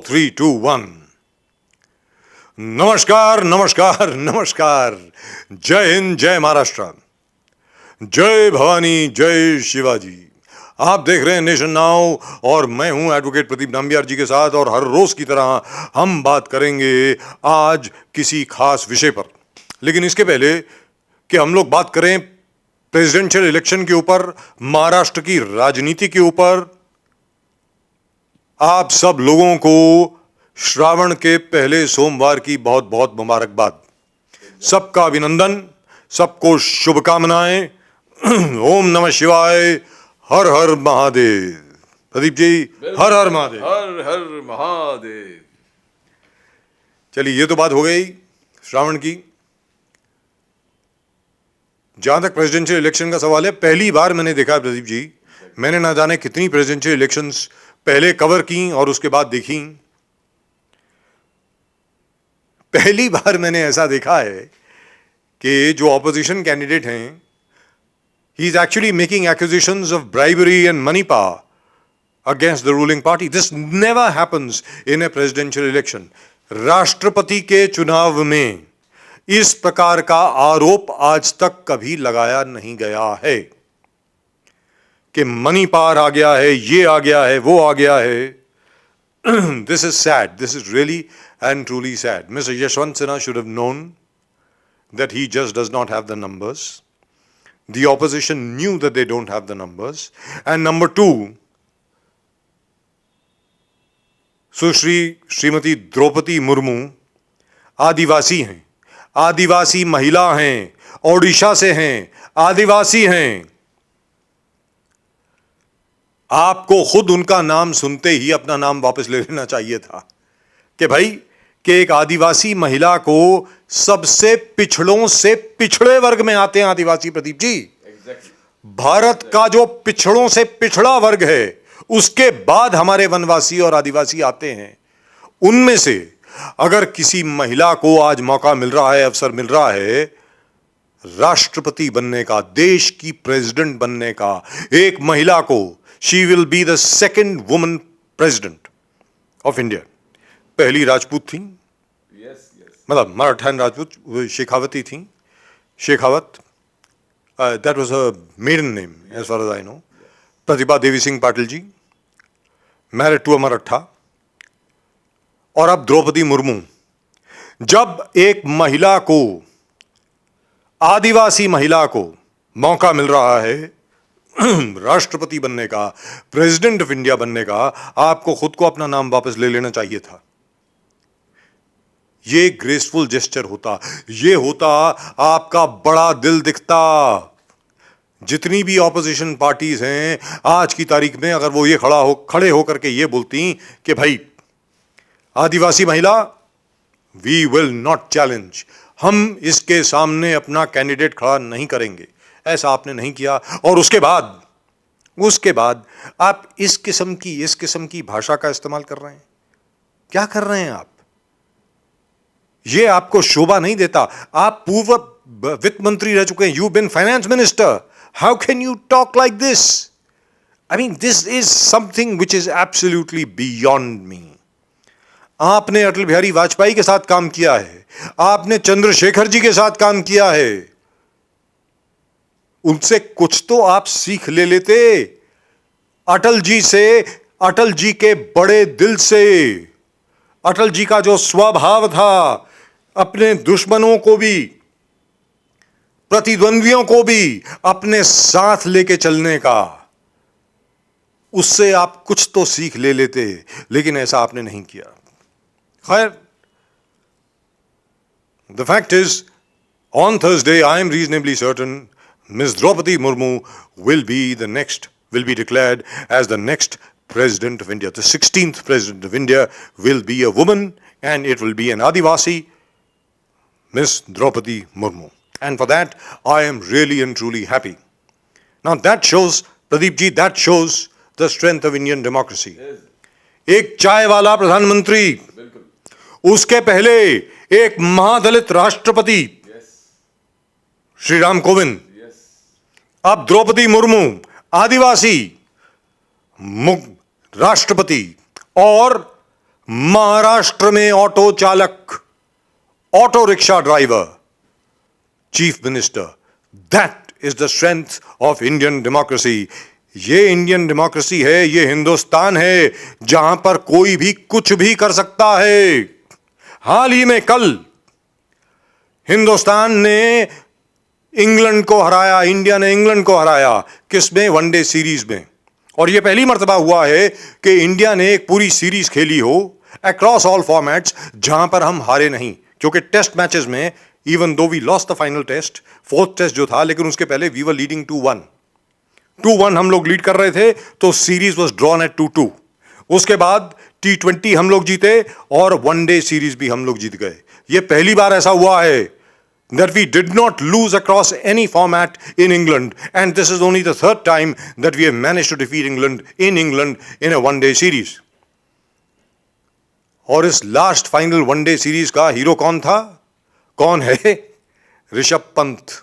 3, 2, 1। नमस्कार नमस्कार नमस्कार। जय हिंद, जय महाराष्ट्र, जय भवानी, जय शिवाजी। आप देख रहे हैं नेशन नाउ और मैं हूं एडवोकेट प्रदीप नाम्बियार जी के साथ, और हर रोज की तरह हम बात करेंगे आज किसी खास विषय पर। लेकिन इसके पहले कि हम लोग बात करें प्रेसिडेंशियल इलेक्शन के ऊपर, महाराष्ट्र की राजनीति के ऊपर, आप सब लोगों को श्रावण के पहले सोमवार की बहुत बहुत मुबारकबाद। सबका अभिनंदन, सबको शुभकामनाएं। ओम नमः शिवाय, हर हर महादेव। प्रदीप जी, हर हर महादेव। हर हर महादेव। चलिए, ये तो बात हो गई श्रावण की। जहां तक प्रेसिडेंशियल इलेक्शन का सवाल है, पहली बार मैंने देखा है प्रदीप जी, मैंने ना जाने कितनी प्रेसिडेंशियल इलेक्शंस पहले कवर की और उसके बाद देखी, पहली बार मैंने ऐसा देखा है कि जो ऑपोजिशन कैंडिडेट हैं, he is actually making accusations of bribery and money power against the ruling party. This never happens in a presidential election. राष्ट्रपति के चुनाव में इस प्रकार का आरोप आज तक कभी लगाया नहीं गया है कि मनी पावर आ गया है, ये आ गया है, वो आ गया है। This is sad. This is really and truly sad. Mr. Yashwant Sinha should have known that he just does not have the numbers. The opposition knew that they don't have the numbers. And number two, Shrimati Draupadi Murmu आदिवासी हैं, आदिवासी महिला हैं, ओडिशा से हैं, आदिवासी हैं। आपको खुद उनका नाम सुनते ही अपना नाम वापस ले लेना चाहिए था कि भाई, कि एक आदिवासी महिला को सबसे पिछड़ों से पिछड़े वर्ग में आते हैं आदिवासी। प्रदीप जी, भारत का जो पिछड़ों से पिछड़ा वर्ग है, उसके बाद हमारे वनवासी और आदिवासी आते हैं। उनमें से अगर किसी महिला को आज मौका मिल रहा है, अवसर मिल रहा है राष्ट्रपति बनने का, देश की प्रेसिडेंट बनने का, एक महिला को, she will be the second woman president of India. पहली राजपूत थी, मतलब मराठा राजपूत, शेखावती थी, Shekhawat, that was a maiden name as far as I know. Pratibha Devi Singh Patil ji, married to a Maratha. और अब द्रौपदी मुर्मू। जब एक महिला को, आदिवासी महिला को मौका मिल रहा है राष्ट्रपति बनने का, प्रेसिडेंट ऑफ इंडिया बनने का, आपको खुद को अपना नाम वापस ले लेना चाहिए था। ये ग्रेसफुल जेस्चर होता, ये होता आपका बड़ा दिल दिखता। जितनी भी ऑपोजिशन पार्टीज हैं आज की तारीख में, अगर वो ये खड़े होकर के ये बोलती कि भाई आदिवासी महिला, वी विल नॉट चैलेंज, हम इसके सामने अपना कैंडिडेट खड़ा नहीं करेंगे, ऐसा आपने नहीं किया। और उसके बाद आप इस किस्म की भाषा का इस्तेमाल कर रहे हैं। क्या कर रहे हैं आप? ये आपको शोभा नहीं देता। आप पूर्व वित्त मंत्री रह चुके हैं, you been finance minister. How can you talk like this? I mean, this is something which is absolutely beyond me. आपने अटल बिहारी वाजपेयी के साथ काम किया है, आपने चंद्रशेखर जी के साथ काम किया है, उनसे कुछ तो आप सीख ले लेते। अटल जी से, अटल जी के बड़े दिल से, अटल जी का जो स्वभाव था, अपने दुश्मनों को भी, प्रतिद्वंद्वियों को भी अपने साथ लेके चलने का, उससे आप कुछ तो सीख ले लेते, लेकिन ऐसा आपने नहीं किया। खैर, the fact is, on Thursday I am reasonably certain Ms. Draupadi Murmu will be declared as the next President of India. The 16th President of India will be a woman, and it will be an Adivasi, Ms. Draupadi Murmu. And for that, I am really and truly happy. Now that shows, Pradeep ji, that shows the strength of Indian democracy. एक चाय वाला प्रधानमंत्री, उसके पहले एक महादलित राष्ट्रपति श्री राम कोविंद, अब द्रौपदी मुर्मू आदिवासी राष्ट्रपति, और महाराष्ट्र में ऑटो चालक, auto rickshaw driver, chief minister. That is the strength of Indian democracy. ये इंडियन डेमोक्रेसी है, ये हिंदुस्तान है जहां पर कोई भी कुछ भी कर सकता है। हाल ही में कल हिंदुस्तान ने इंग्लैंड को हराया, इंडिया ने इंग्लैंड को हराया। किसमें? वनडे सीरीज में। और यह पहली मर्तबा हुआ है कि इंडिया ने एक पूरी सीरीज खेली हो अक्रॉस ऑल फॉर्मेट्स जहां पर हम हारे नहीं। क्योंकि टेस्ट मैचेस में even though we lost the final test, fourth test जो था, लेकिन उसके पहले वी वर लीडिंग 2-1 हम लोग लीड कर रहे थे, तो सीरीज वाज ड्रॉन एट 2-2। उसके बाद T20 हम लोग जीते और वनडे सीरीज भी हम लोग जीत गए। यह पहली बार ऐसा हुआ है that we did not lose across any format in England, and this is only the third time that we have managed to defeat England in a one-day series. और इस लास्ट फाइनल वनडे सीरीज का hero कौन था? कौन है? ऋषभ पंत।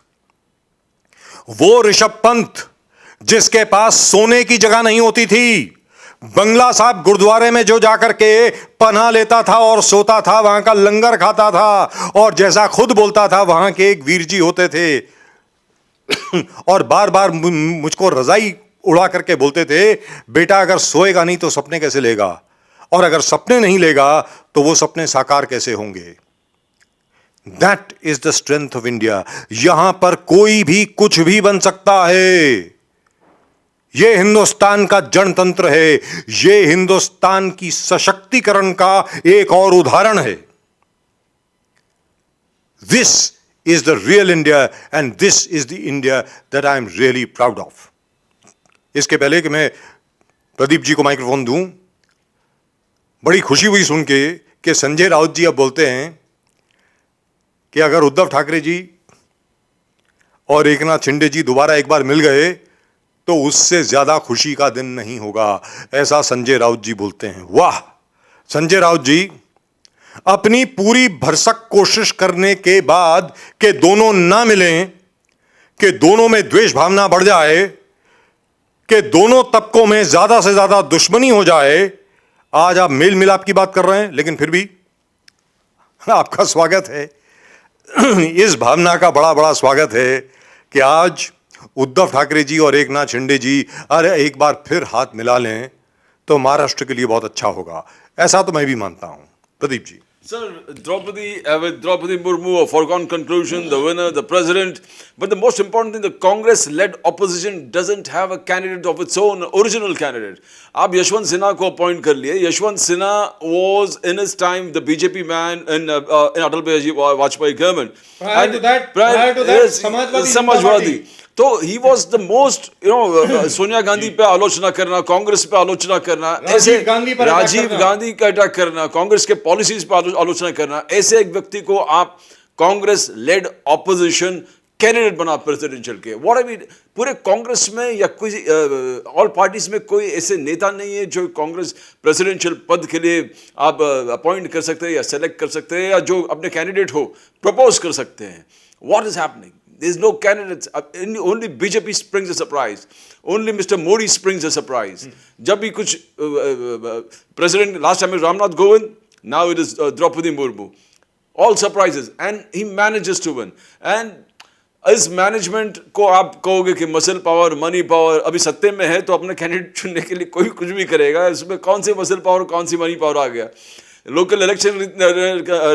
वो ऋषभ पंत जिसके पास सोने की जगह नहीं होती थी, बंगला साहब गुरुद्वारे में जो जाकर के पनाह लेता था और सोता था, वहां का लंगर खाता था, और जैसा खुद बोलता था वहां के एक वीर जी होते थे और बार बार मुझको रजाई उड़ा करके बोलते थे, बेटा अगर सोएगा नहीं तो सपने कैसे लेगा, और अगर सपने नहीं लेगा तो वो सपने साकार कैसे होंगे। That is the strength of India. यहां पर कोई भी कुछ भी बन सकता है। यह हिंदुस्तान का जनतंत्र है, यह हिंदुस्तान की सशक्तिकरण का एक और उदाहरण है। This is the real India and this is the India that I am really proud of. इसके पहले कि मैं प्रदीप जी को माइक्रोफोन दूं, बड़ी खुशी हुई सुन के कि संजय राउत जी अब बोलते हैं कि अगर उद्धव ठाकरे जी और एकनाथ शिंदे जी दोबारा एक बार मिल गए तो उससे ज्यादा खुशी का दिन नहीं होगा। ऐसा संजय राउत जी बोलते हैं। वाह! संजय राउत जी अपनी पूरी भरसक कोशिश करने के बाद कि दोनों ना मिलें, कि दोनों में द्वेष भावना बढ़ जाए, कि दोनों तबकों में ज्यादा से ज्यादा दुश्मनी हो जाए, आज आप मेल मिलाप की बात कर रहे हैं, लेकिन फिर भी आपका स्वागत है। इस भावना का बड़ा बड़ा स्वागत है कि आज उद्धव ठाकरे जी और एकनाथ शिंदे जी अरे एक बार फिर हाथ मिला लें तो महाराष्ट्र के लिए बहुत अच्छा होगा। ऐसा तो मैं भी मानता हूं। Pradeep ji. Sir, with Draupadi Murmu, a foregone conclusion, the winner, the president. But the most important thing, the Congress-led opposition doesn't have a candidate of its own, original candidate. आप यशवंत सिन्हा को अपॉइंट कर लिए। Yashwant Sinha was in his time the BJP man in Atal Bihari Vajpayee government. Prior to that, yes, Samajwadi. तो he was the most Sonia Gandhi पे आलोचना करना, कांग्रेस पे आलोचना करना, ऐसे राजीव गांधी का अटैक करना, कांग्रेस के पॉलिसीज पे आलोचना करना, ऐसे एक व्यक्ति को आप कांग्रेस लेड ऑपोजिशन कैंडिडेट बना प्रेसिडेंशियल के। व्हाट आई मीन, पूरे कांग्रेस में या कोई ऑल पार्टीज में कोई ऐसे नेता नहीं है जो कांग्रेस प्रेसिडेंशियल पद के लिए आप अपॉइंट कर सकते हैं या सेलेक्ट कर सकते हैं, या जो अपने कैंडिडेट हो प्रपोज कर सकते हैं। What is happening? There's no candidates. Only BJP springs a surprise. Only Mr. Modi springs a surprise. जब भी कुछ president, last time it was Ramnath Kovind, now it is Draupadi Murmu. All surprises, and he manages to win. And इस management को आप कहोगे कि muscle power, money power, अभी सत्ते में है तो अपने कैंडिडेट चुनने के लिए कोई कुछ भी करेगा। इसमें कौन से मसल पावर, कौन सी मनी पावर आ गया? लोकल इलेक्शन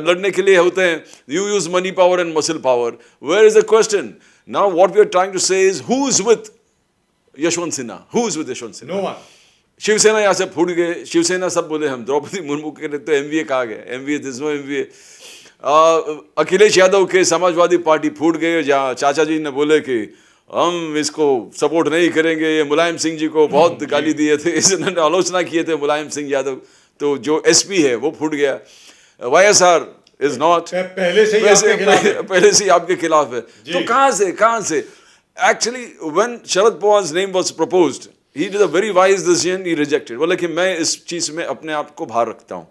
लड़ने के लिए होते हैं, you use money power and muscle power. Where is the question now? What we are trying to say is who is with Yashwant Sinha? Who is with Yashwant Sinha? No one. Shiv Sena यहाँ से फूट गए। शिवसेना सब बोले हम द्रौपदी मुर्मू के लिए तो एमवीए कहा गया, MVA this no MVA. Akhilesh Yadav के समाजवादी पार्टी फूट गए, जहाँ चाचा जी ने बोले कि हम इसको सपोर्ट नहीं करेंगे। ये मुलायम सिंह जी को बहुत गाली दिए थे, इसने आलोचना किए थे मुलायम सिंह यादव, तो जो एसपी है वो फूट गया। वाईएसआर इज नॉट, पहले से ही आपके खिलाफ है। तो कहां से actually when Sharad Pawar's name was proposed, he did a very wise decision, he rejected. बोले कि मैं इस चीज में अपने आप को बाहर रखता हूं,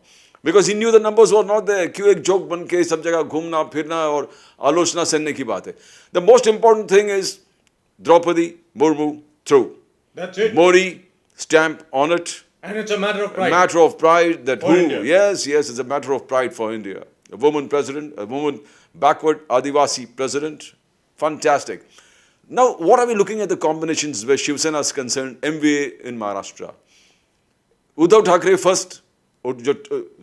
because he knew the numbers were not there. क्यों एक जोक बन के सब जगह घूमना फिरना और आलोचना सहने की बात है। The most important thing is Draupadi Murmu through. That's it. Modi stamp on it. And it's a matter of pride. matter of pride that For who, India. yes, it's a matter of pride for India. A woman president, a woman backward Adivasi president, fantastic. Now, what are we looking at the combinations where Shiv Sena is concerned? MVA in Maharashtra. Uddhav Thackeray first, और जो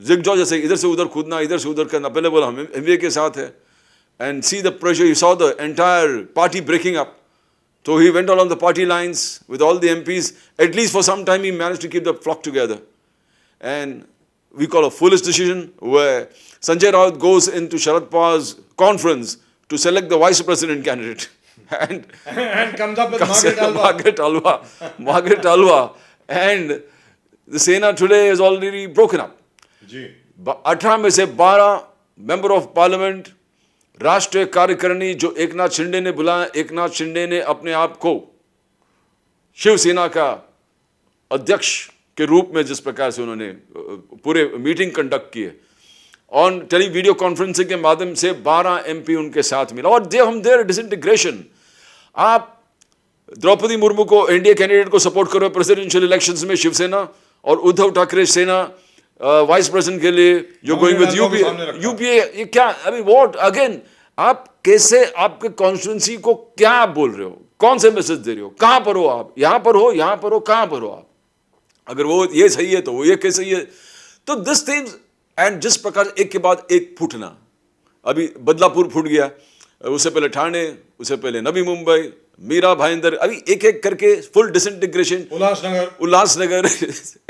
zigzag जैसे इधर से उधर कूदना, इधर से उधर करना, पहले बोला हम MVA के साथ है. And see the pressure, you saw the entire party breaking up. So he went along the party lines with all the MPs. At least for some time he managed to keep the flock together. And we call a foolish decision where Sanjay Raut goes into Sharad Pawar's conference to select the vice president candidate. And comes up with Margaret Alva. Margaret Alva. And the Sena today is already broken up. जी. 18 में से 12 member of parliament, राष्ट्रीय कार्यकारिणी जो एकनाथ शिंदे ने बुलाया, एकनाथ शिंदे ने अपने आप को शिवसेना का अध्यक्ष के रूप में जिस प्रकार से उन्होंने पूरे मीटिंग कंडक्ट किए ऑन टेली वीडियो कॉन्फ्रेंसिंग के माध्यम से 12 एमपी उनके साथ मिला और देयर डिसइंटीग्रेशन. आप द्रौपदी मुर्मू को एनडीए कैंडिडेट को सपोर्ट करो प्रेसिडेंशियल इलेक्शंस में शिवसेना और उद्धव ठाकरे सेना वाइस प्रेसिडेंट के लिए यू गोइंग विद यूपीए ये क्या अभी वोट अगेन आप कैसे आपके कॉन्स्टिट्यूंसी को क्या बोल रहे हो, कौन से मैसेज दे रहे हो, कहां पर हो आप, यहां पर हो, यहां पर हो, कहां पर हो आप, अगर वो ये सही है तो वो ये कैसे सही है. तो दिस थिंग्स एंड जिस प्रकार एक के बाद एक फूटना, अभी बदलापुर फूट गया, उससे पहले ठाणे, उससे पहले नवी मुंबई, मीरा भाईंदर, अभी एक एक करके full disintegration, Ulhasnagar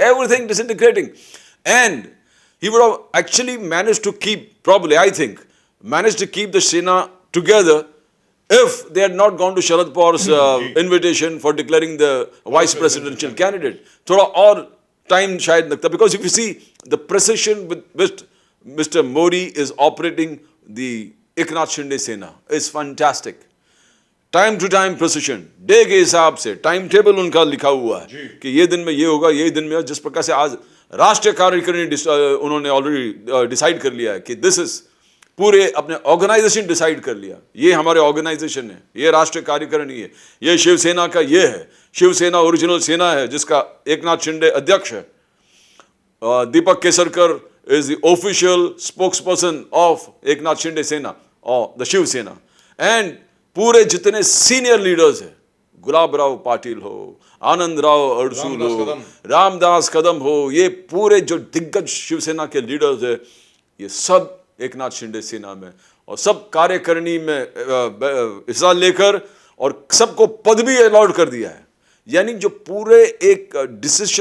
everything disintegrating. And he would have actually managed to keep, probably I think, managed to keep the Sena together if they had not gone to Sharad Pawar's invitation for declaring the vice presidential candidate. Thoda और time शायद लगता, because if you see the precision with which Mr. Modi is operating the Eknath Shinde Sena is fantastic. Time to time precision, day के हिसाब से time table उनका लिखा हुआ है कि ये दिन में ये होगा, ये दिन में, जिस प्रकार से आज राष्ट्रीय कार्यकारिणी उन्होंने ऑलरेडी डिसाइड कर लिया है कि दिस इज पूरे अपने ऑर्गेनाइजेशन डिसाइड कर लिया, ये हमारे ऑर्गेनाइजेशन है, ये राष्ट्रीय कार्यकारिणी है, ये शिवसेना का ये है, शिवसेना ओरिजिनल सेना है जिसका एकनाथ शिंदे अध्यक्ष है. Deepak Kesarkar is the official spokesperson of Eknath Shinde Sena और द शिवसेना. एंड पूरे जितने सीनियर लीडर्स हैं, गुलाब राव पाटिल हो, आनंद राव अड़सूल हो, रामदास कदम हो, ये पूरे जो दिग्गज शिवसेना के लीडर्स हैं, ये सब एकनाथ शिंदे सेना में और सब कार्यकारिणी में हिस्सा लेकर और सबको पद भी अलॉट कर दिया है. यानी जो पूरे एक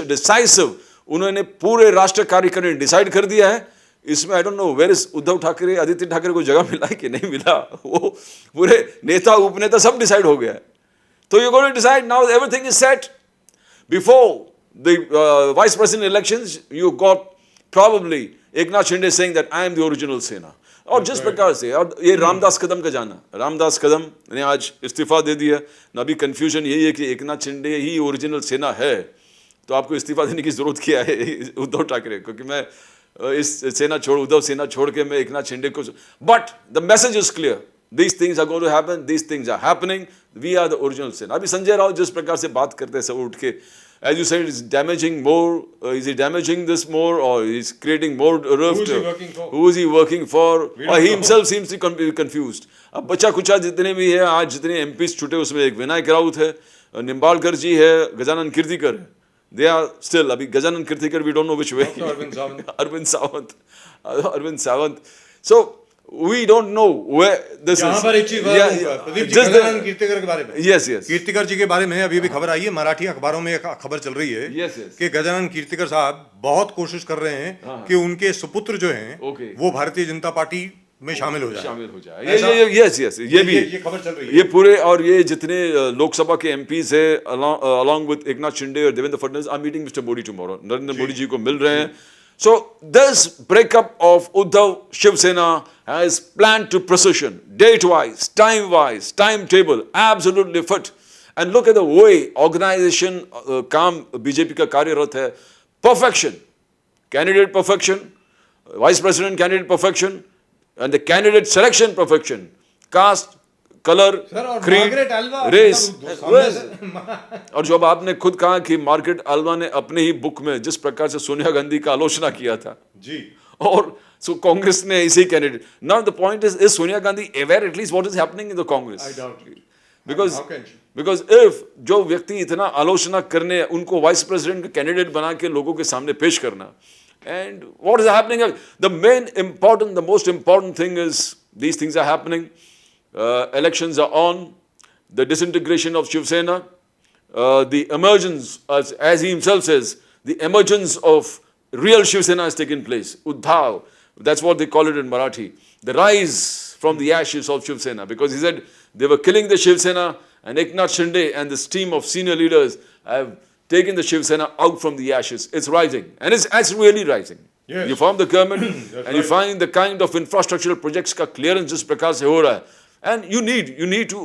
डिसाइसिव उन्होंने पूरे राष्ट्रीय कार्यकारिणी डिसाइड कर दिया है. इसमें I don't know where is Uddhav Thackeray, Aditya Thackeray को जगह मिला है कि नहीं मिला, वो पूरे नेता उपनेता सब डिसाइड हो गया है. So you're going to decide now, everything is set. Before the vice president elections, you got probably Eknath Shinde saying that I am the original Sena. और जिस प्रकार से, और ये रामदास कदम का जाना, रामदास कदम ने आज इस्तीफा दे दिया. ना अभी कंफ्यूजन यही है कि एकनाथ शिंदे ही ओरिजिनल सेना है, तो आपको इस्तीफा देने की जरूरत क्या है उद्धव ठाकरे, क्योंकि मैं इस सेना छोड़, उद्धव सेना छोड़ के मैं एकनाथ शिंदे को. But the message is clear, these things are going to happen, these things are happening, we are the original Sena. अभी संजय राउत जिस प्रकार से बात करते हैं सब उठ के, as you said, is damaging more, is he damaging this more or is creating more rift? Who is he working for? Or he himself seems to be confused. अब बच्चा कुचा जितने भी है, आज जितने MPs छूटे उसमें एक विनायक राउत है, निम्बालकर जी है, गजानन कीर्तिकर है. They are still, अभी Gajanan Kirtikar we don't know which way. Arvind Sawant. So we don't know where this यहाँ is. पर एक चीज प्रदीप जी, गजानन कीर्तिकर के बारे में. Yes, yes. कीर्तिकर जी के बारे में अभी भी खबर आई है, मराठी अखबारों में एक खबर चल रही है. Yes, yes. कि गजानन कीर्तिकर साहब बहुत कोशिश कर रहे हैं कि उनके सुपुत्र जो हैं Okay. वो भारतीय जनता पार्टी में शामिल हो जाए. Yes, yes. ये भी ये खबर चल रही है. ये पूरे और ये जितने लोकसभा के MPs है along with Eknath Shinde और Devendra Fadnavis are meeting Mr. Modi tomorrow. Narendra Modi ji को मिल रहे हैं. So this breakup of Uddhav Shiv Sena has planned to precision, date-wise, time-wise, timetable, absolutely fit. And look at the way organization काम BJP का कार्यरत है. Perfection, candidate perfection, vice president candidate perfection, and the candidate selection perfection, caste colour, sir, और creed, Margaret Alva, race. मतलब सामने से- और जब आपने खुद कहा कि मार्गरेट अल्वा ने अपने ही बुक में जिस प्रकार से सोनिया गांधी का आलोचना किया था, जी, और सो कांग्रेस ने इसे candidate, now the point is Sonia Gandhi aware at least what is happening in the Congress? I doubt it. Because How can she? Because if जो व्यक्ति इतना आलोचना करने, उनको वाइस प्रेसिडेंट का कैंडिडेट बना के लोगों के सामने पेश करना, and what is happening, the main important, the most important thing is these things are happening, elections are on, the disintegration of Shiv Sena, the emergence, as he himself says, the emergence of real Shiv Sena has taken place. Udhav, that's what they call it in Marathi. The rise from the ashes of Shiv Sena, because he said they were killing the Shiv Sena, and Eknath Shinde and this team of senior leaders have taken the Shiv Sena out from the ashes. It's rising, and it's really rising. Yes. You form the government and you right. find the kind of infrastructural projects का clearance जिस प्रकार से हो रहा है, and you need to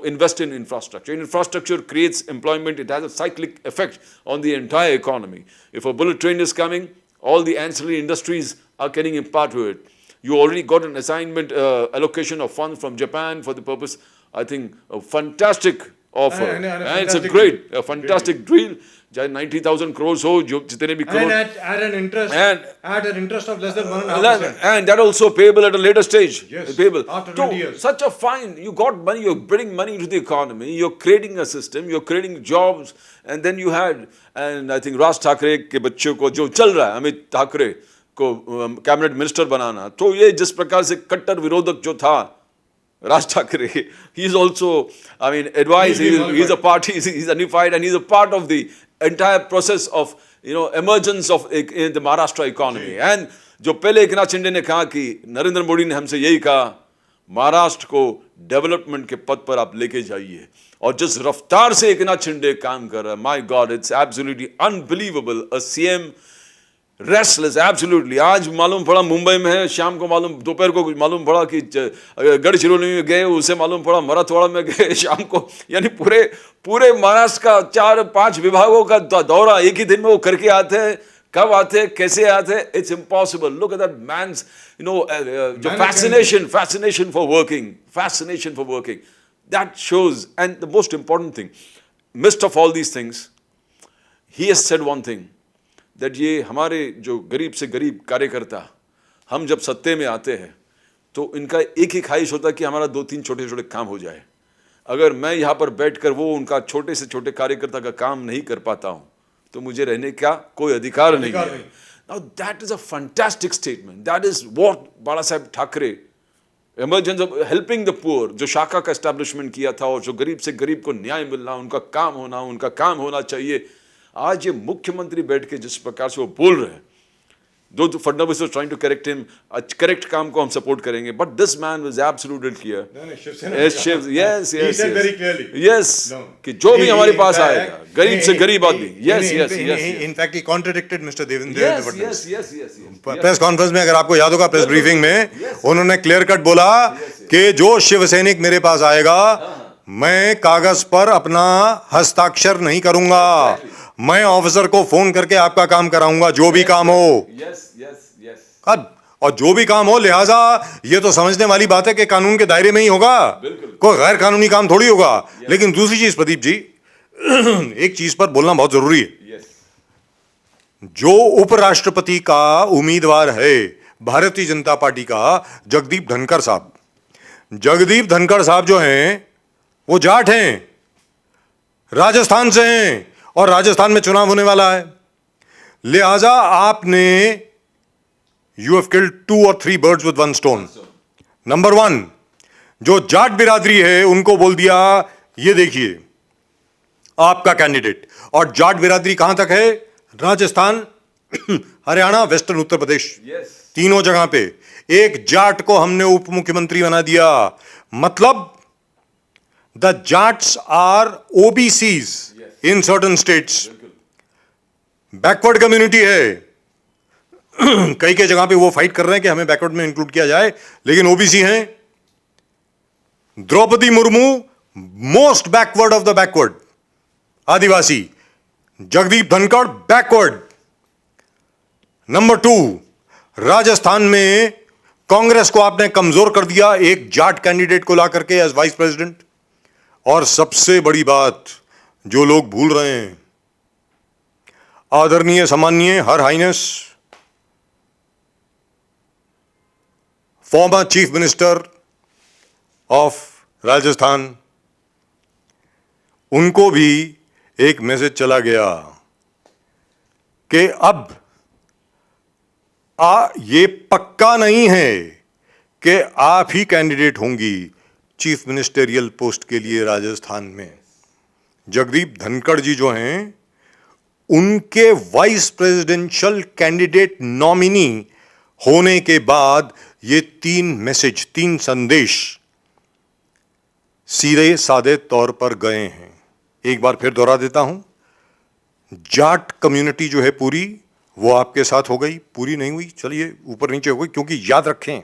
invest in infrastructure. Infrastructure creates employment. It has a cyclic effect on the entire economy. If a bullet train is coming, all the ancillary industries are getting a part to it. You already got an assignment allocation of funds from Japan for the purpose. I think a fantastic offer, And a and it's a fantastic fantastic deal. चाहे 90,000 crores हो, जो जितने भी And crore, at an interest, And- at an interest of less than 1.5%. and that also payable at a later stage. Yes, Payable. after So, 20 years. such a fine, you got money, you're bringing money into the economy, you're creating a system, you're creating jobs, and then you had, and I think Raj Thakre के बच्चों को जो चल रहा है, अमित ठाकरे को cabinet minister बनाना, तो ये जिस प्रकार से कट्टर विरोधक जो था Raj Thakre, he's also, I mean, advised, he's a part, he's unified, and he's a part of the entire process of, emergence of in the Maharashtra economy. And जो पहले एकनाथ शिंदे ने कहा कि नरेंद्र मोदी ने हमसे यही कहा, महाराष्ट्र को डेवलपमेंट के पद पर आप लेके जाइए, और जिस रफ्तार से एकनाथ शिंदे काम कर रहा है, my God, it's absolutely unbelievable, a CM restless, absolutely. आज मालूम पड़ा मुंबई में है, शाम को मालूम, दोपहर को मालूम पड़ा कि गढ़चिरौली में गए, उसे मालूम पड़ा मराठवाड़ा में गए शाम को, यानी पूरे महाराष्ट्र का 4-5 विभागों का दौरा एक ही दिन में वो करके आते हैं। कब आते हैं, कैसे आते हैं, it's impossible. Look at that man's जो fascination for working, that shows. And the most important thing, midst of all these things, he has said one thing, that ये हमारे जो गरीब से गरीब कार्यकर्ता, हम जब सत्ते में आते हैं तो इनका एक ही ख्वाहिश होता है कि हमारा 2-3 छोटे-छोटे काम हो जाए। अगर मैं यहाँ पर बैठकर वो उनका छोटे से छोटे कार्यकर्ता का काम नहीं कर पाता हूँ, तो मुझे रहने का कोई अधिकार नहीं है। Now that is a fantastic statement. That is what बाला साहब Thackeray, emergence of helping the poor, जो शाखा का establishment किया था, और जो गरीब से गरीब को न्याय मिलना, उनका काम होना चाहिए। आज ये मुख्यमंत्री बैठ के जिस प्रकार से वो बोल रहे हैं, दो Fadnavis was trying to correct him, correct काम को हम सपोर्ट करेंगे, but this man was absolutely clear. Yes, He said very clearly. Yes, No. कि जो भी हमारे पास In fact, आएगा, गरीब से गरीब आदमी। Yes. In fact, he contradicted Mr. Devendra Yes. Press conference में, अगर आपको याद होगा, प्रेस ब्रीफिंग में उन्होंने क्लियर कट बोला कि जो शिव सैनिक मेरे पास आएगा, मैं कागज पर अपना हस्ताक्षर नहीं करूंगा, मैं ऑफिसर को फोन करके आपका काम कराऊंगा, जो भी काम हो। और जो भी काम हो, लिहाजा ये तो समझने वाली बात है कि कानून के दायरे में ही होगा, कोई गैर कानूनी काम थोड़ी होगा। लेकिन दूसरी चीज प्रदीप जी, एक चीज पर बोलना बहुत जरूरी है। जो उपराष्ट्रपति का उम्मीदवार है भारतीय जनता पार्टी का, जगदीप धनखड़ साहब जो हैं, वो जाट हैं, राजस्थान से हैं, और राजस्थान में चुनाव होने वाला है। लिहाजा आपने you have killed 2 or 3 birds with 1 stone. Number 1, जो जाट बिरादरी है उनको बोल दिया, ये देखिए आपका कैंडिडेट। और जाट बिरादरी कहां तक है? राजस्थान, हरियाणा, वेस्टर्न उत्तर प्रदेश, तीनों जगह पे एक जाट को हमने उप मुख्यमंत्री बना दिया। मतलब the Jats are OBCs in certain states, backward community है। कई जगह पे वो फाइट कर रहे हैं कि हमें बैकवर्ड में इंक्लूड किया जाए, लेकिन OBC हैं। Draupadi Murmu, most backward of the backward, Adivasi. Jagdeep Dhankhar, backward. Number 2, Rajasthan में कांग्रेस को आपने कमजोर कर दिया एक जाट कैंडिडेट को ला करके एज वाइस प्रेसिडेंट। और सबसे बड़ी बात जो लोग भूल रहे हैं, आदरणीय सम्माननीय her highness former chief minister of Rajasthan, उनको भी एक मैसेज चला गया कि अब ये पक्का नहीं है कि आप ही कैंडिडेट होंगी चीफ मिनिस्टेरियल पोस्ट के लिए राजस्थान में। जगदीप धनखड़ जी जो हैं, उनके वाइस प्रेसिडेंशियल कैंडिडेट नॉमिनी होने के बाद ये 3 मैसेज, 3 संदेश सीधे सादे तौर पर गए हैं। एक बार फिर दोहरा देता हूं, जाट कम्युनिटी जो है पूरी, वो आपके साथ हो गई, पूरी नहीं हुई, चलिए ऊपर नीचे हो गई, क्योंकि याद रखें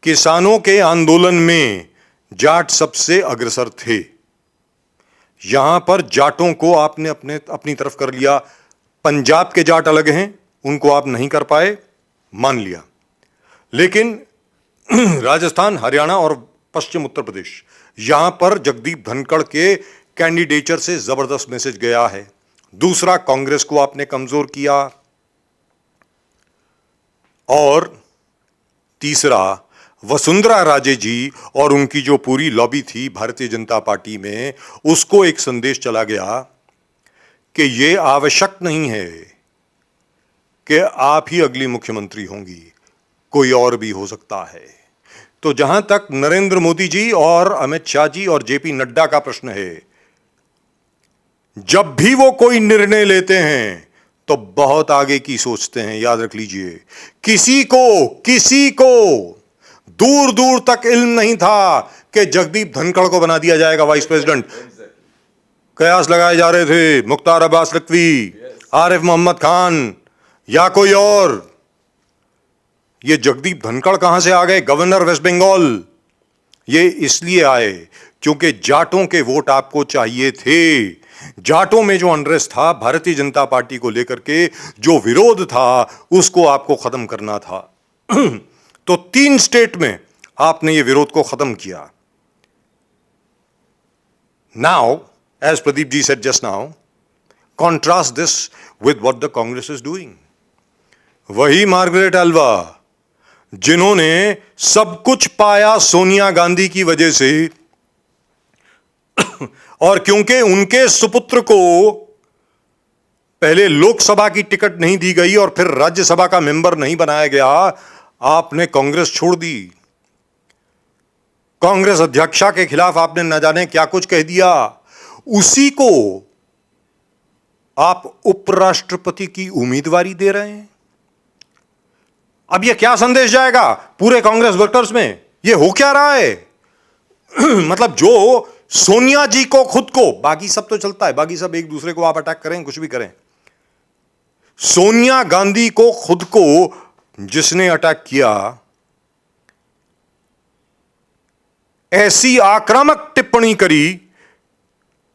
किसानों के आंदोलन में जाट सबसे अग्रसर थे। यहां पर जाटों को आपने अपनी तरफ कर लिया। पंजाब के जाट अलग हैं, उनको आप नहीं कर पाए, मान लिया। लेकिन राजस्थान, हरियाणा और पश्चिम उत्तर प्रदेश, यहां पर जगदीप धनखड़ के कैंडिडेचर से जबरदस्त मैसेज गया है। दूसरा, कांग्रेस को आपने कमजोर किया। और तीसरा, वसुंधरा राजे जी और उनकी जो पूरी लॉबी थी भारतीय जनता पार्टी में, उसको एक संदेश चला गया कि यह आवश्यक नहीं है कि आप ही अगली मुख्यमंत्री होंगी, कोई और भी हो सकता है। तो जहां तक नरेंद्र मोदी जी और अमित शाह जी और जेपी नड्डा का प्रश्न है, जब भी वो कोई निर्णय लेते हैं तो बहुत आगे की सोचते हैं। याद रख लीजिए, किसी को दूर दूर तक इल्म नहीं था कि जगदीप धनखड़ को बना दिया जाएगा वाइस प्रेसिडेंट। कयास लगाए जा रहे थे मुख्तार अब्बास नकवी, आरिफ मोहम्मद खान या कोई और। ये जगदीप धनखड़ कहां से आ गए? गवर्नर वेस्ट बंगाल। ये इसलिए आए क्योंकि जाटों के वोट आपको चाहिए थे। जाटों में जो अनरेस्ट था, भारतीय जनता पार्टी को लेकर के जो विरोध था, उसको आपको खत्म करना था। तो 3 स्टेट में आपने ये विरोध को खत्म किया। Now, as Pradeep ji said just now, contrast this with what the Congress is doing. वही मार्गरेट अल्वा जिन्होंने सब कुछ पाया सोनिया गांधी की वजह से, और क्योंकि उनके सुपुत्र को पहले लोकसभा की टिकट नहीं दी गई और फिर राज्यसभा का मेंबर नहीं बनाया गया, आपने कांग्रेस छोड़ दी। कांग्रेस अध्यक्षा के खिलाफ आपने न जाने क्या कुछ कह दिया। उसी को आप उपराष्ट्रपति की उम्मीदवारी दे रहे हैं। अब यह क्या संदेश जाएगा पूरे कांग्रेस वर्कर्स में? यह हो क्या रहा है? मतलब जो सोनिया जी को खुद को, बाकी सब तो चलता है, बाकी सब एक दूसरे को आप अटैक करें, कुछ भी करें, सोनिया गांधी को खुद को जिसने अटैक किया, ऐसी आक्रामक टिप्पणी करी,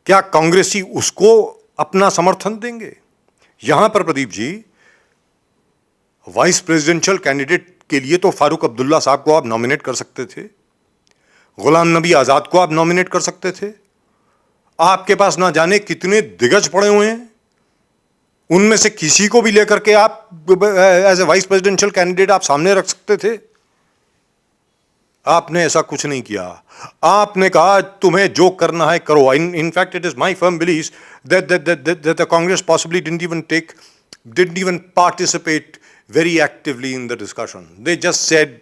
क्या कांग्रेसी उसको अपना समर्थन देंगे? यहां पर Pradeep ji, vice presidential candidate के लिए तो फारूक अब्दुल्ला साहब को आप नॉमिनेट कर सकते थे, गुलाम नबी आजाद को आप नॉमिनेट कर सकते थे। आपके पास ना जाने कितने दिग्गज पड़े हुए हैं, उनमें से किसी को भी लेकर के आप as a vice presidential candidate आप सामने रख सकते थे। आपने ऐसा कुछ नहीं किया। आपने कहा तुम्हें जो करना है करो। In fact it is my firm belief that the Congress possibly didn't even participate very actively in the discussion. They just said,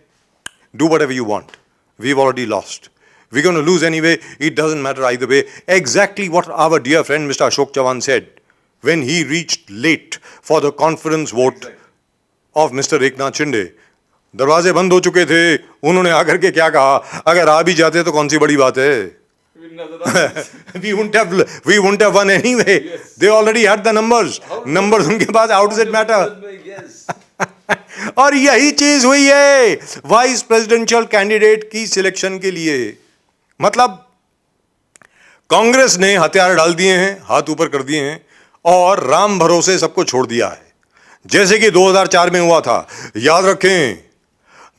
do whatever you want. We've already lost. We're going to lose anyway. It doesn't matter either way. Exactly what our dear friend Mr. Ashok Chavan said when he reached late for the confidence vote of Mr. Eknath Shinde. दरवाजे बंद हो चुके थे, उन्होंने आकर के क्या कहा, अगर आ भी जाते तो कौन सी बड़ी बात है? we wouldn't have won anyway. Yes. They already had the numbers. Numbers उनके पास, how does it matter? Yes. और यही चीज हुई है वाइस प्रेसिडेंशियल कैंडिडेट की सिलेक्शन के लिए। मतलब कांग्रेस ने हथियार डाल दिए हैं, हाथ ऊपर कर दिए हैं और राम भरोसे सबको छोड़ दिया है, जैसे कि 2004 में हुआ था। याद रखें,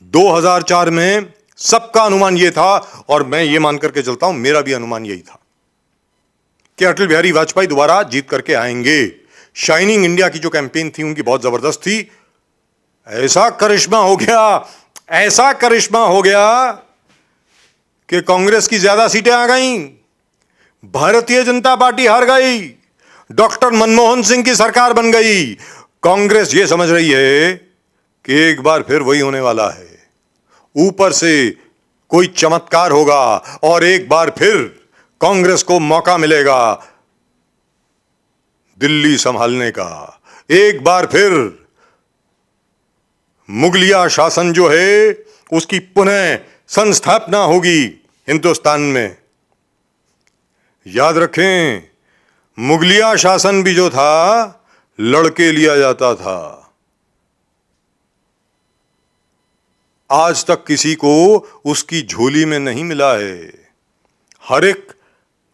2004 में सबका अनुमान यह था, और मैं ये मान करके चलता हूं, मेरा भी अनुमान यही था कि अटल बिहारी वाजपेयी दोबारा जीत करके आएंगे। शाइनिंग इंडिया की जो कैंपेन थी उनकी बहुत जबरदस्त थी। ऐसा करिश्मा हो गया, ऐसा करिश्मा हो गया कि कांग्रेस की ज्यादा सीटें आ गईं, भारतीय जनता पार्टी हार गई, डॉक्टर मनमोहन सिंह की सरकार बन गई। कांग्रेस यह समझ रही है कि एक बार फिर वही होने वाला है, ऊपर से कोई चमत्कार होगा और एक बार फिर कांग्रेस को मौका मिलेगा दिल्ली संभालने का। एक बार फिर मुगलिया शासन जो है उसकी पुनः संस्थापना होगी हिंदुस्तान में। याद रखें, मुगलिया शासन भी जो था लड़के लिया जाता था। आज तक किसी को उसकी झोली में नहीं मिला है। हर एक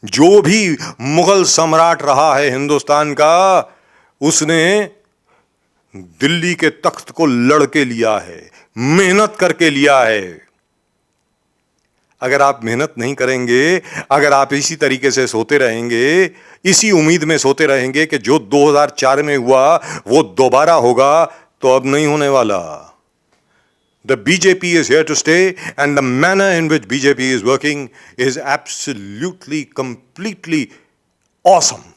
जो भी मुगल सम्राट रहा है हिंदुस्तान का, उसने दिल्ली के तख्त को लड़के लिया है, मेहनत करके लिया है। अगर आप मेहनत नहीं करेंगे, अगर आप इसी तरीके से सोते रहेंगे, इसी उम्मीद में सोते रहेंगे कि जो 2004 में हुआ वो दोबारा होगा, तो अब नहीं होने वाला। The BJP is here to stay, and the manner in which BJP is working is absolutely, completely awesome.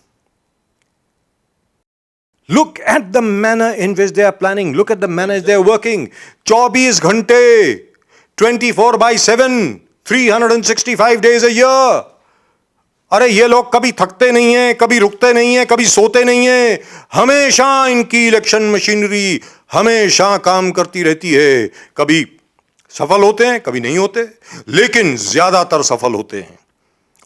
Look at the manner in which they are planning. Look at the manner they are working. 24 घंटे, 24/7, 365 days a year. अरे ये लोग कभी थकते नहीं हैं, कभी रुकते नहीं हैं, कभी सोते नहीं हैं। हमेशा इनकी इलेक्शन मशीनरी हमेशा काम करती रहती है। कभी सफल होते हैं, कभी नहीं होते, लेकिन ज्यादातर सफल होते हैं।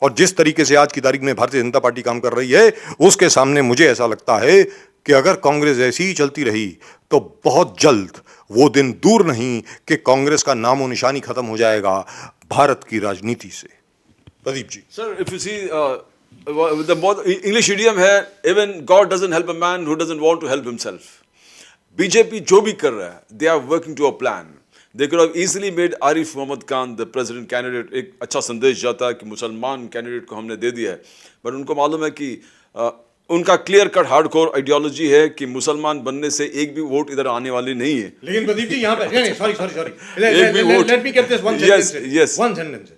और जिस तरीके से आज की तारीख में भारतीय जनता पार्टी काम कर रही है, उसके सामने मुझे ऐसा लगता है कि अगर कांग्रेस ऐसी ही चलती रही तो बहुत जल्द वो दिन दूर नहीं कि कांग्रेस का नामो निशानी खत्म हो जाएगा भारत की राजनीति से। Pradeep ji. Sir, if you see the English idiom है, even God doesn't help a man who doesn't want to help himself. BJP जो भी कर रहा है, they are working to a plan. They could have easily made Arif Mohammad Khan the president candidate. एक अच्छा संदेश जाता है कि मुसलमान कैंडिडेट को हमने दे दिया है, बट उनको मालूम है कि उनका क्लियर कट हार्डकोर आइडियोलॉजी है कि मुसलमान बनने से एक भी वोट इधर आने वाली नहीं है। लेकिन प्रदीप जी यहाँ पे सॉरी एक भी vote. Let me get this one sentence.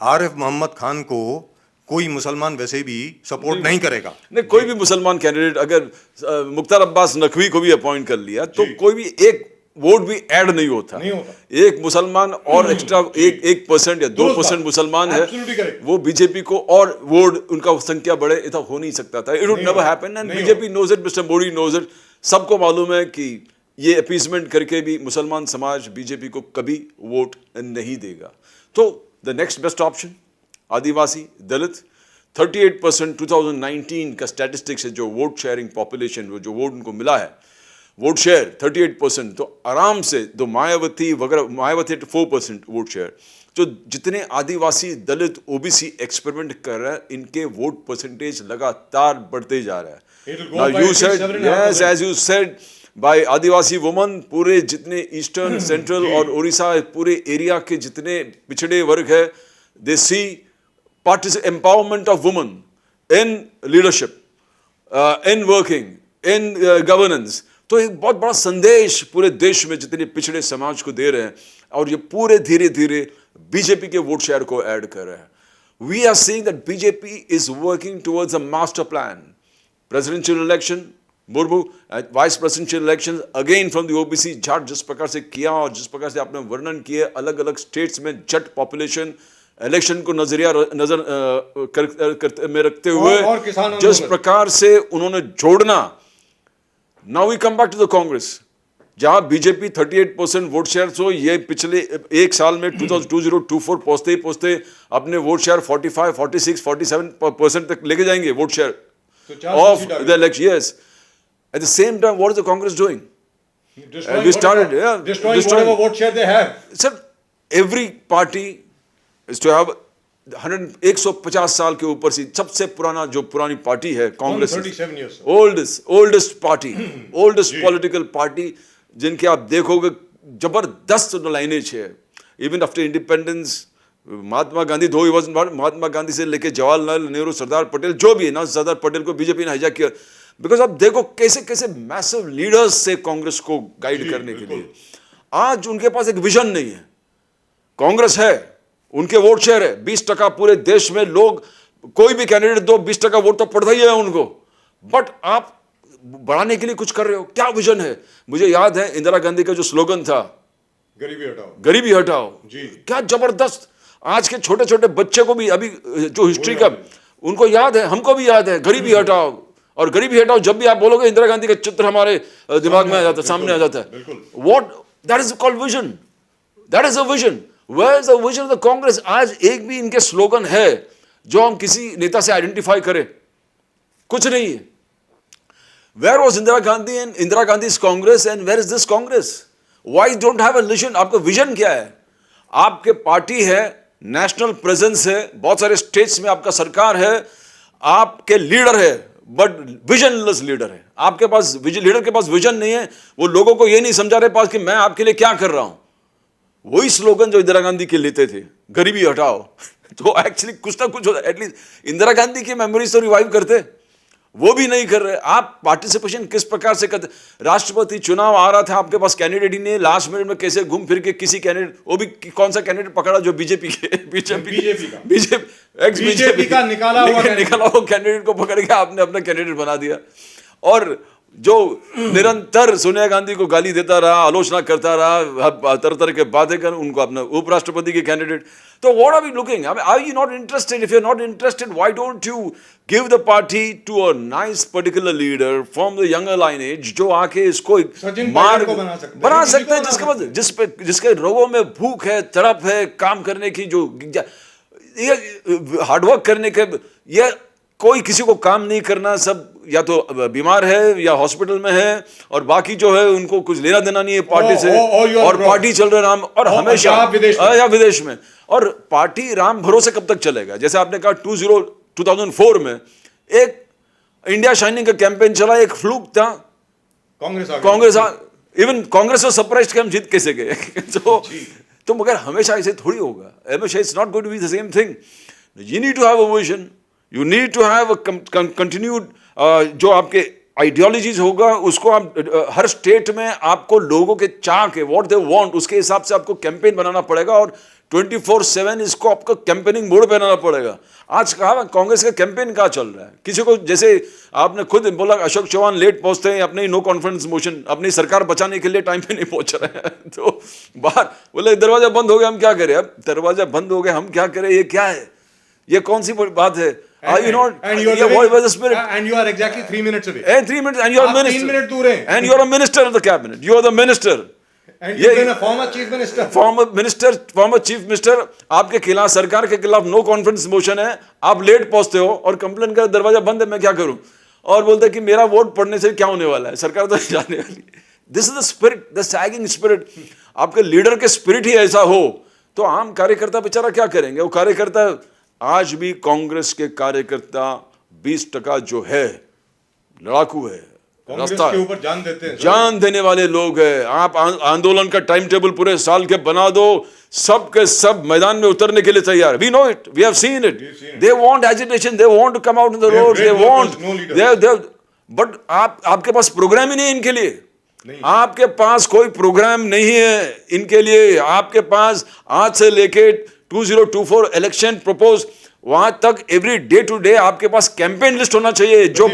Arif Mohammad Khan को कोई मुसलमान वैसे भी सपोर्ट नहीं करेगा। नहीं, कोई भी मुसलमान कैंडिडेट अगर मुख्तार अब्बास नकवी को भी अपॉइंट कर लिया तो कोई भी एक वोट भी ऐड नहीं होता। एक मुसलमान और एक्स्ट्रा 1% या 2% मुसलमान है, वो बीजेपी को और वोट उनका संख्या बढ़े, ऐसा हो नहीं सकता था। It would never happen and BJP knows it, mister Modi knows it. सबको मालूम है कि ये अपीसमेंट करके भी मुसलमान समाज बीजेपी को कभी वोट नहीं देगा। तो द नेक्स्ट बेस्ट ऑप्शन आदिवासी दलित 38% 2019 का स्टैटिस्टिक्स है, जो वोट शेयरिंग पॉपुलेशन, जो वोट उनको मिला है वोट शेयर 38%। तो आराम से दो मायावती वगैरह, मायावती 4% वोट शेयर। जो जितने आदिवासी दलित ओबीसी एक्सपेरिमेंट कर रहा है, इनके वोट परसेंटेज लगातार बढ़ते जा रहा है। Now you said, yes, as you said, by Adivasi woman, पूरे जितने ईस्टर्न सेंट्रल और उड़ीसा पूरे एरिया के जितने पिछड़े वर्ग है, they see empowerment of women in leadership, in working, in governance। तो एक बहुत बड़ा संदेश पूरे देश में जितने पिछड़े समाज को दे रहे हैं, और ये पूरे धीरे धीरे बीजेपी के वोट शेयर को ऐड कर रहे हैं। We are seeing that BJP is working towards a master plan. Presidential election Murmu, vice presidential election again from the OBC, Jat जिस प्रकार से किया और जिस प्रकार से आपने वर्णन किए, अलग अलग स्टेट्स में जट पॉपुलेशन इलेक्शन को नजरिया में रखते हुए जिस प्रकार से उन्होंने जोड़ना। Now we come back to the Congress, जहां बीजेपी 38% वोट शेयर, तो ये पिछले एक साल में 2024 पहुंचते ही पहुंचते अपने वोट शेयर 45, 46, 47% तक लेके जाएंगे vote share of the election. Yes, at the same time what is the Congress doing? We started, destroying whatever vote share they have. Sir, every party is to have 150 साल के ऊपर से सबसे पुराना जो पुरानी पार्टी है Congress, 137 years. Oldest party, oldest political party, जिनके आप देखोगे जबरदस्त लाइनेज है. Even after independence Mahatma Gandhi, दो ही वॉज महात्मा गांधी से लेके जवाहरलाल नेहरू, सरदार पटेल, जो भी है ना, सरदार पटेल को बीजेपी ने हाईजैक किया. बिकॉज आप देखो कैसे कैसे मैसिव लीडर्स से कांग्रेस को गाइड करने के लिए. आज उनके पास एक विजन नहीं है. कांग्रेस है, उनके वोट शेयर है 20% पूरे देश में. लोग कोई भी कैंडिडेट दो 20% वोट तो पड़ता ही है उनको. बट आप बढ़ाने के लिए कुछ कर रहे हो, क्या विजन है? मुझे याद है इंदिरा गांधी का जो स्लोगन था, गरीबी हटाओ, गरीबी हटाओ जी. क्या जबरदस्त. आज के छोटे छोटे बच्चे को भी अभी जो हिस्ट्री का उनको याद है, हमको भी याद है, गरीबी हटाओ. और गरीबी हटाओ जब भी आप बोलोगे इंदिरा गांधी का चित्र हमारे दिमाग में आ जाता है, सामने आ जाता है. What that is called vision. That is a vision. Where is the vision of the Congress? आज एक भी इनके स्लोगन है जो हम किसी नेता से आइडेंटिफाई करें? कुछ नहीं है. Where was Indira Gandhi and Indira Gandhi Congress and where is this Congress? Why don't have a vision? आपका विजन क्या है? आपके पार्टी है, नेशनल प्रेजेंस है, बहुत सारे स्टेट्स में आपका सरकार है, आपके लीडर है, बट विजनलेस लीडर है. आपके पास लीडर के पास विजन नहीं है. वो लोगों को ये नहीं समझा रहे पास कि मैं आपके लिए क्या कर रहा हूं. वही स्लोगन जो इंदिरा गांधी के लेते थे, गरीबी हटाओ, तो एक्चुअली कुछ ना कुछ होता. एटलीस्ट इंदिरा गांधी की मेमोरीज तो रिवाइव करते, वो भी नहीं कर रहे. आप पार्टिसिपेशन किस प्रकार से करते? राष्ट्रपति चुनाव आ रहा था, आपके पास कैंडिडेट ही नहीं. लास्ट मिनट में कैसे घूम फिर के किसी कैंडिडेट, वो भी कौन सा कैंडिडेट पकड़ा जो बीजेपी का निकाला हुआ कैंडिडेट को पकड़ के आपने अपना कैंडिडेट बना दिया. और जो निरंतर सोनिया गांधी को गाली देता रहा, आलोचना करता रहा, तरह तरह के बातें कर, उनको अपना उपराष्ट्रपति के कैंडिडेट. तो what are we looking? Are you not interested? If you are not interested, why don't you give the party to a nice particular leader from the younger lineage, जो आके इसको मार्ग बना सकते हैं, जिसके पास जिसके लोगों में भूख है, तड़प है, काम करने की, जो ये हार्डवर्क करने के. ये कोई किसी को काम नहीं करना, सब या तो बीमार है या हॉस्पिटल में है, और बाकी जो है उनको कुछ लेना देना नहीं है पार्टी से, और पार्टी चल रहा राम, और हमेशा या विदेश में. और पार्टी राम भरोसे कब तक चलेगा? जैसे आपने कहा 2004 में एक इंडिया शाइनिंग का कैंपेन चला, एक फ्लूक था, Congress even Congress was surprised कि हम जीत कैसे गए. तो मगर हमेशा ऐसे थोड़ी होगा. हमेशा it's not going to be the same thing. You need to have a vision. You need to have a continued जो आपके आइडियोलॉजीज होगा, उसको आप हर स्टेट में आपको लोगों के चाह के व्हाट दे वांट, उसके हिसाब से आपको कैंपेन बनाना पड़ेगा. और 24/7 इसको आपको कैंपेनिंग मोड पे बनाना पड़ेगा. आज कहा कांग्रेस का कैंपेन कहाँ चल रहा है? किसी को, जैसे आपने खुद बोला, अशोक चौहान लेट पहुंचते हैं अपने नो कॉन्फिडेंस मोशन, अपनी सरकार बचाने के लिए टाइम पे नहीं पहुंच रहे हैं. तो बाहर बोले दरवाजा बंद हो गया, हम क्या करें? अब दरवाजा बंद हो गया, हम क्या करें? ये क्या है? ये कौन सी बात है? Are you not? And you are what was the spirit? And you are exactly 3 minutes away. And 3 minutes, and you are आप minister. 3 मिनट दूर हैं. And you are a minister of the cabinet. You are the minister. And you've been a former chief minister. Former chief minister. आपके खिलाफ, सरकार के खिलाफ no confidence motion है, आप लेट पहुंचते हो और कंप्लेन कर, दरवाजा बंद है, मैं क्या करूं? और बोलते कि मेरा वोट पड़ने से क्या होने वाला है, सरकार तो जाने वाली. This is the spirit, the sagging spirit. आपके लीडर के स्पिरिट ही ऐसा हो तो आम कार्यकर्ता बेचारा क्या करेंगे? वो कार्यकर्ता, आज भी कांग्रेस के कार्यकर्ता 20% जो है लड़ाकू है, रास्ता के ऊपर जान देते हैं, जान देने वाले लोग हैं. आप आंदोलन का टाइम टेबल पूरे साल के बना दो, सब के सब मैदान में उतरने के लिए तैयार. We know it, we have seen it. They want agitation, they want to come out in the road, they want, but आपके पास प्रोग्राम ही नहीं इनके लिए. आपके पास कोई प्रोग्राम नहीं है इनके लिए. आपके पास आज से लेके 2024 इलेक्शन प्रपोज वहां तक एवरी डे टू डे आपके पास कैंपेन लिस्ट होना चाहिए, जो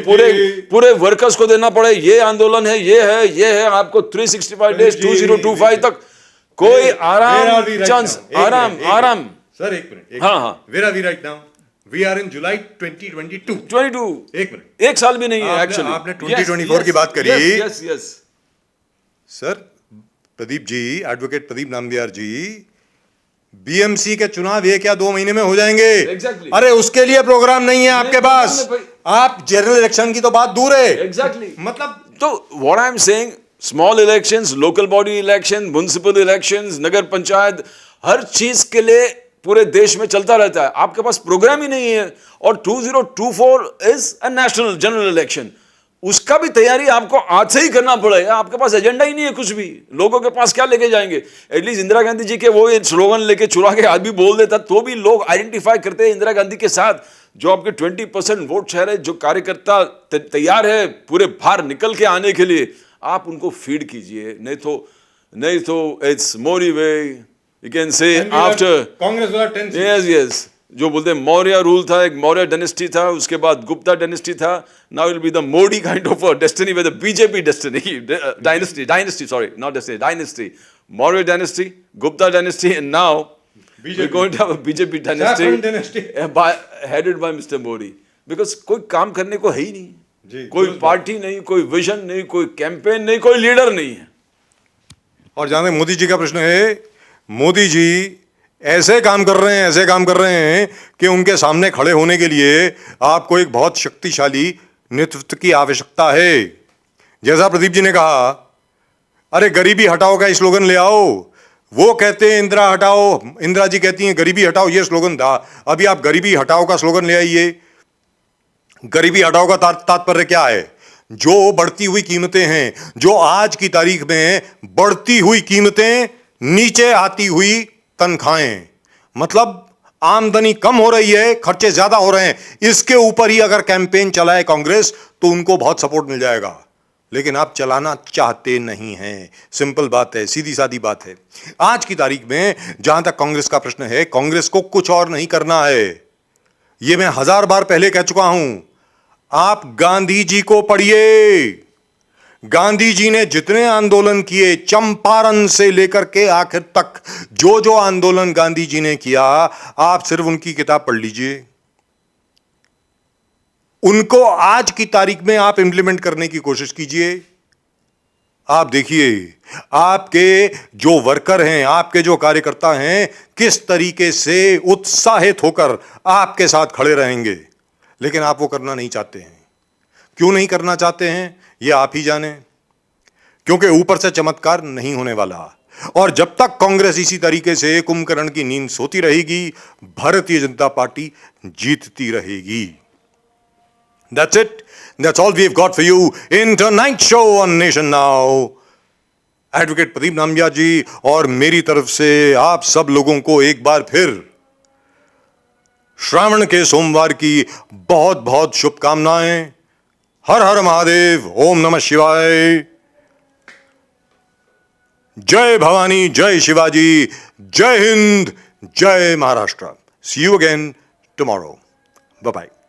पूरे वर्कर्स को देना पड़े. ये आंदोलन है, ये है. आपको 365 डेज 2025 तक कोई आराम चांस, आराम. सर एक मिनट. हाँ. Where are we right now? We are in July 2022. 22. एक मिनट. एक साल भी नहीं है एक्चुअली. आपने 2024 की बात करी. Yes sir, Pradeep ji, advocate Pradeep नामदियार जी, बीएमसी के चुनाव ये क्या 2 महीने में हो जाएंगे? Exactly. अरे उसके लिए प्रोग्राम नहीं है आपके पास. आप जनरल इलेक्शन की तो बात दूर है. एग्जैक्टली. मतलब तो what I am saying, small elections, local body election, municipal elections, nagar panchayat, हर चीज के लिए पूरे देश में चलता रहता है. आपके पास प्रोग्राम ही नहीं है. और 2024 is a national general election. उसका भी तैयारी आपको आज से ही करना पड़ेगा। आपके पास एजेंडा ही नहीं है कुछ भी, लोगों के पास क्या लेके जाएंगे? एटलीस्ट इंदिरा गांधी जी के वो स्लोगन लेके चुरा के आदमी बोल देता तो भी लोग आइडेंटिफाई करते हैं इंदिरा गांधी के साथ। जो आपके 20% वोट शेयर है, जो कार्यकर्ता तैयार है पूरे बाहर निकल के आने के लिए, आप उनको फीड कीजिए। नहीं तो it's Mori way, you can say after Congress वाला 10 seats. यस जो बोलते हैं मौर्य रूल था, एक मौर्य डायनेस्टी था, उसके बाद गुप्ता डायनेस्टी था, now will be the Modi kind of a destiny with the BJP destiny dynasty sorry not destiny dynasty, Maurya dynasty, Gupta dynasty, and now we are going to have a BJP Saffron dynasty dynasty. Headed by mister Modi. Because कोई काम करने को है ही जी, नहीं, कोई दुरुस्त party नहीं, कोई विजन नहीं, कोई कैंपेन नहीं, कोई लीडर नहीं है। और जहां तक मोदी जी का प्रश्न है, मोदी जी ऐसे काम कर रहे हैं कि उनके सामने खड़े होने के लिए आपको एक बहुत शक्तिशाली नेतृत्व की आवश्यकता है। जैसा प्रदीप जी ने कहा, अरे गरीबी हटाओ का स्लोगन ले आओ। वो कहते हैं इंदिरा हटाओ, इंदिरा जी कहती हैं गरीबी हटाओ, ये स्लोगन था। अभी आप गरीबी हटाओ का स्लोगन ले आइए। गरीबी हटाओ का तात्पर्य क्या है? जो बढ़ती हुई कीमतें हैं, जो आज की तारीख में बढ़ती हुई कीमतें, नीचे आती हुई तनख्वाहें, मतलब आमदनी कम हो रही है, खर्चे ज्यादा हो रहे हैं, इसके ऊपर ही अगर कैंपेन चलाए कांग्रेस तो उनको बहुत सपोर्ट मिल जाएगा। लेकिन आप चलाना चाहते नहीं हैं। सिंपल बात है, सीधी सादी बात है। आज की तारीख में जहां तक कांग्रेस का प्रश्न है, कांग्रेस को कुछ और नहीं करना है। यह मैं 1000 बार पहले कह चुका हूं। आप गांधी जी को पढ़िए। गांधी जी ने जितने आंदोलन किए, चंपारण से लेकर के आखिर तक, जो जो आंदोलन गांधी जी ने किया, आप सिर्फ उनकी किताब पढ़ लीजिए। उनको आज की तारीख में आप इंप्लीमेंट करने की कोशिश कीजिए। आप देखिए, आपके जो वर्कर हैं, आपके जो कार्यकर्ता हैं, किस तरीके से उत्साहित होकर आपके साथ खड़े रहेंगे। लेकिन आप वो करना नहीं चाहते हैं। क्यों नहीं करना चाहते हैं, ये आप ही जाने। क्योंकि ऊपर से चमत्कार नहीं होने वाला। और जब तक कांग्रेस इसी तरीके से कुंभकर्ण की नींद सोती रहेगी, भारतीय जनता पार्टी जीतती रहेगी। That's it. That's all we've got for you in tonight's show on Nation Now. Advocate Pradeep Nambiar ji और मेरी तरफ से आप सब लोगों को एक बार फिर श्रावण के सोमवार की बहुत बहुत शुभकामनाएं। हर हर महादेव, ओम नमः शिवाय, जय भवानी, जय शिवाजी, जय हिंद, जय Maharashtra. See you again tomorrow. Bye bye.